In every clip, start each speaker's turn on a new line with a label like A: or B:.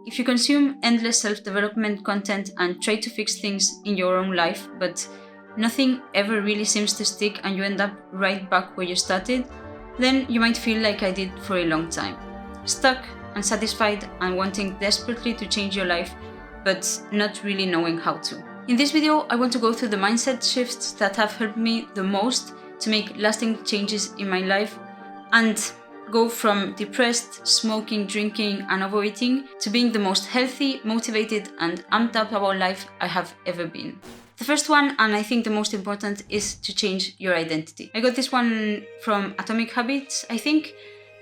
A: If you consume endless self-development content and try to fix things in your own life, but nothing ever really seems to stick and you end up right back where you started, then you might feel like I did for a long time. Stuck, unsatisfied, and wanting desperately to change your life, but not really knowing how to. In this video, I want to go through the mindset shifts that have helped me the most to make lasting changes in my life and go from depressed, smoking, drinking, and overeating to being the most healthy, motivated, and amped up about life I have ever been. The first one, and I think the most important, is to change your identity. I got this one from Atomic Habits, I think,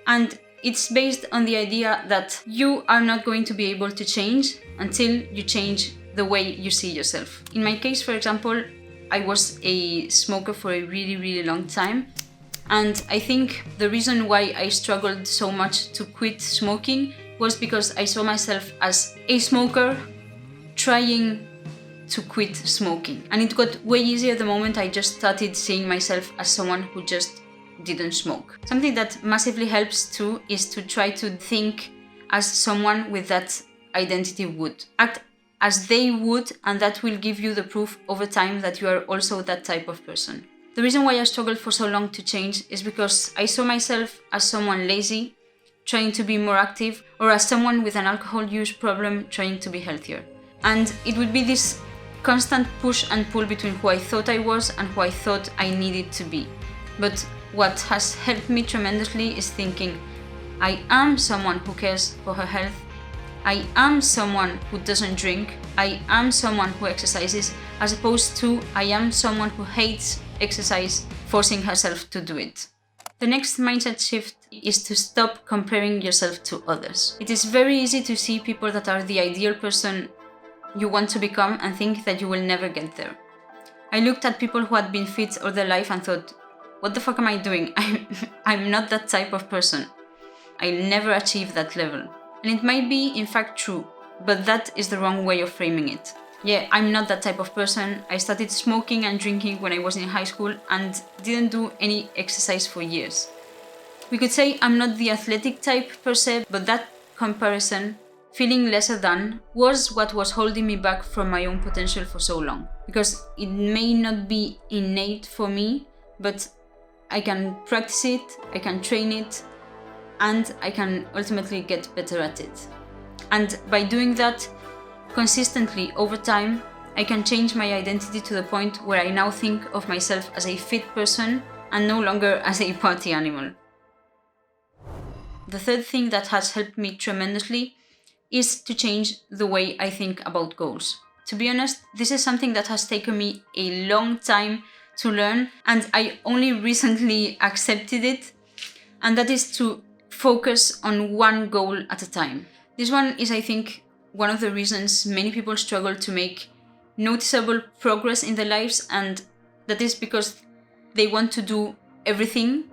A: and it's based on the idea that you are not going to be able to change until you change the way you see yourself. In my case, for example, I was a smoker for a really long time. And I think the reason why I struggled so much to quit smoking was because I saw myself as a smoker trying to quit smoking. And it got way easier the moment I just started seeing myself as someone who just didn't smoke. Something that massively helps too is to try to think as someone with that identity would. Act as they would, and that will give you the proof over time that you are also that type of person. The reason why I struggled for so long to change is because I saw myself as someone lazy, trying to be more active, or as someone with an alcohol use problem trying to be healthier. And it would be this constant push and pull between who I thought I was and who I thought I needed to be. But what has helped me tremendously is thinking, I am someone who cares for her health, I am someone who doesn't drink, I am someone who exercises, as opposed to I am someone who hates exercise, forcing herself to do it. The next mindset shift is to stop comparing yourself to others. It is very easy to see people that are the ideal person you want to become and think that you will never get there. I looked at people who had been fit all their life and thought, what the fuck am I doing? I'm not that type of person. I'll never achieve that level. And it might be in fact true, but that is the wrong way of framing it. Yeah, I'm not that type of person. I started smoking and drinking when I was in high school and didn't do any exercise for years. We could say I'm not the athletic type per se, but that comparison, feeling lesser than, was what was holding me back from my own potential for so long. Because it may not be innate for me, but I can practice it, I can train it, and I can ultimately get better at it. And by doing that consistently over time, I can change my identity to the point where I now think of myself as a fit person and no longer as a party animal. The third thing that has helped me tremendously is to change the way I think about goals. To be honest, this is something that has taken me a long time to learn, and I only recently accepted it, and that is to focus on one goal at a time. This one is, I think, one of the reasons many people struggle to make noticeable progress in their lives, and that is because they want to do everything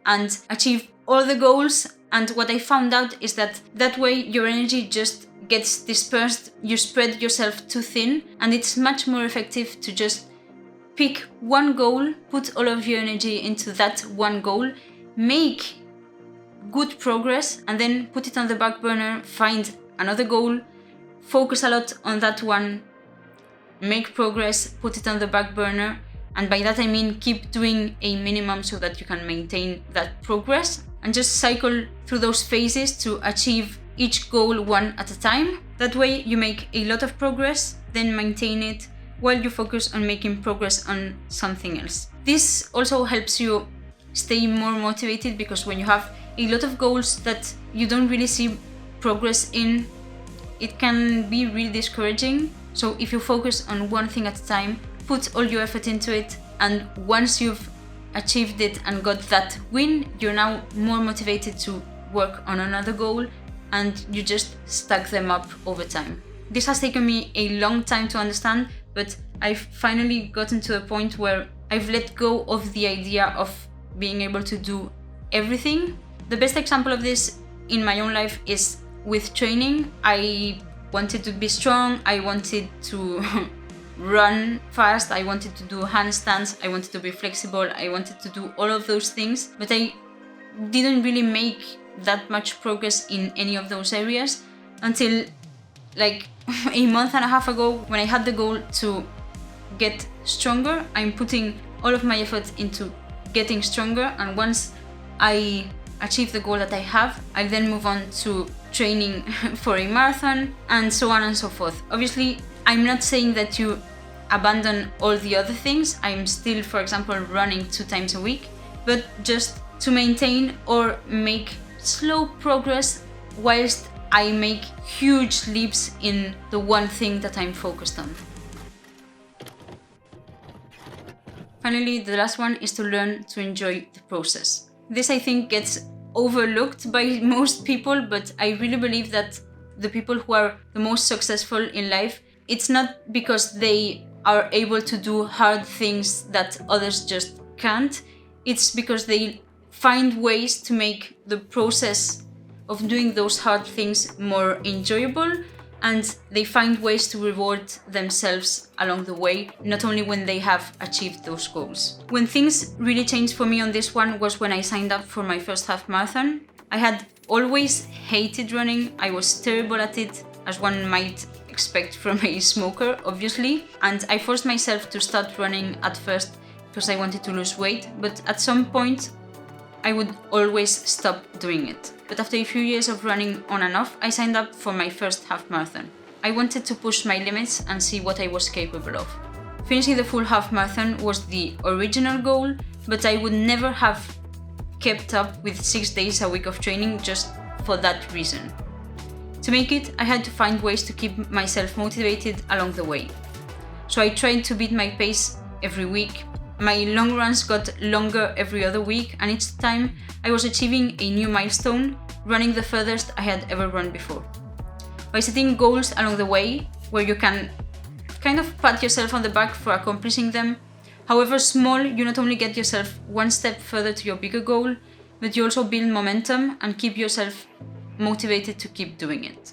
A: and achieve all the goals. And what I found out is that way your energy just gets dispersed, you spread yourself too thin, and it's much more effective to just pick one goal, put all of your energy into that one goal, make good progress, and then put it on the back burner, find another goal, focus a lot on that one, make progress, put it on the back burner, and by that I mean keep doing a minimum so that you can maintain that progress, and just cycle through those phases to achieve each goal one at a time. That way you make a lot of progress, then maintain it, while you focus on making progress on something else. This also helps you stay more motivated, because when you have a lot of goals that you don't really see progress in, it can be really discouraging. So if you focus on one thing at a time, put all your effort into it, and once you've achieved it and got that win, you're now more motivated to work on another goal, and you just stack them up over time. This has taken me a long time to understand, but I've finally gotten to a point where I've let go of the idea of being able to do everything. The best example of this in my own life is with training. I wanted to be strong, I wanted to run fast, I wanted to do handstands, I wanted to be flexible, I wanted to do all of those things, but I didn't really make that much progress in any of those areas until like a month and a half ago, when I had the goal to get stronger, I'm putting all of my effort into getting stronger, and once I achieve the goal that I have, I'll then move on to training for a marathon and so on and so forth. Obviously, I'm not saying that you abandon all the other things. I'm still, for example, running 2 times a week, but just to maintain or make slow progress whilst I make huge leaps in the one thing that I'm focused on. Finally, the last one is to learn to enjoy the process. This, I think, gets overlooked by most people, but I really believe that the people who are the most successful in life, it's not because they are able to do hard things that others just can't. It's because they find ways to make the process of doing those hard things more enjoyable, and they find ways to reward themselves along the way, not only when they have achieved those goals. When things really changed for me on this one was when I signed up for my first half marathon. I had always hated running. I was terrible at it, as one might expect from a smoker, obviously, and I forced myself to start running at first because I wanted to lose weight, but at some point I would always stop doing it. But after a few years of running on and off, I signed up for my first half marathon. I wanted to push my limits and see what I was capable of. Finishing the full half marathon was the original goal, but I would never have kept up with 6 days a week of training just for that reason. To make it, I had to find ways to keep myself motivated along the way. So I tried to beat my pace every week. My long runs got longer every other week, and each time I was achieving a new milestone, running the furthest I had ever run before. By setting goals along the way, where you can kind of pat yourself on the back for accomplishing them, however small, you not only get yourself one step further to your bigger goal, but you also build momentum and keep yourself motivated to keep doing it.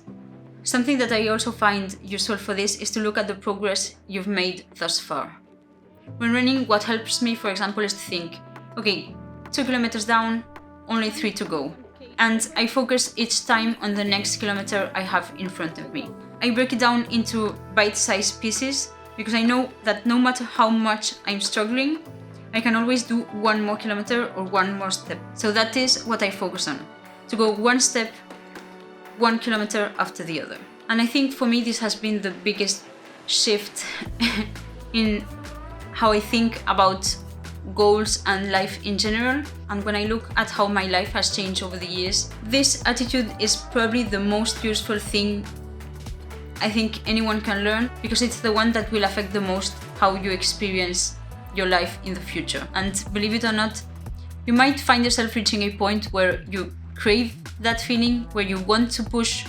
A: Something that I also find useful for this is to look at the progress you've made thus far. When running, what helps me, for example, is to think, okay, 2 kilometers down, only 3 to go. And I focus each time on the next kilometer I have in front of me. I break it down into bite-sized pieces because I know that no matter how much I'm struggling, I can always do 1 more kilometer or 1 more step. So that is what I focus on, to go 1 step, 1 kilometer after the other. And I think for me this has been the biggest shift in how I think about goals and life in general. And when I look at how my life has changed over the years, this attitude is probably the most useful thing I think anyone can learn, because it's the one that will affect the most how you experience your life in the future. And believe it or not, you might find yourself reaching a point where you crave that feeling, where you want to push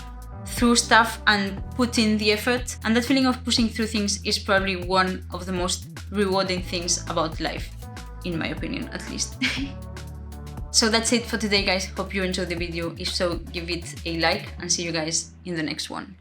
A: through stuff and put in the effort, and that feeling of pushing through things is probably one of the most rewarding things about life, in my opinion at least. So that's it for today, guys. Hope you enjoyed the video. If so, give it a like and see you guys in the next one.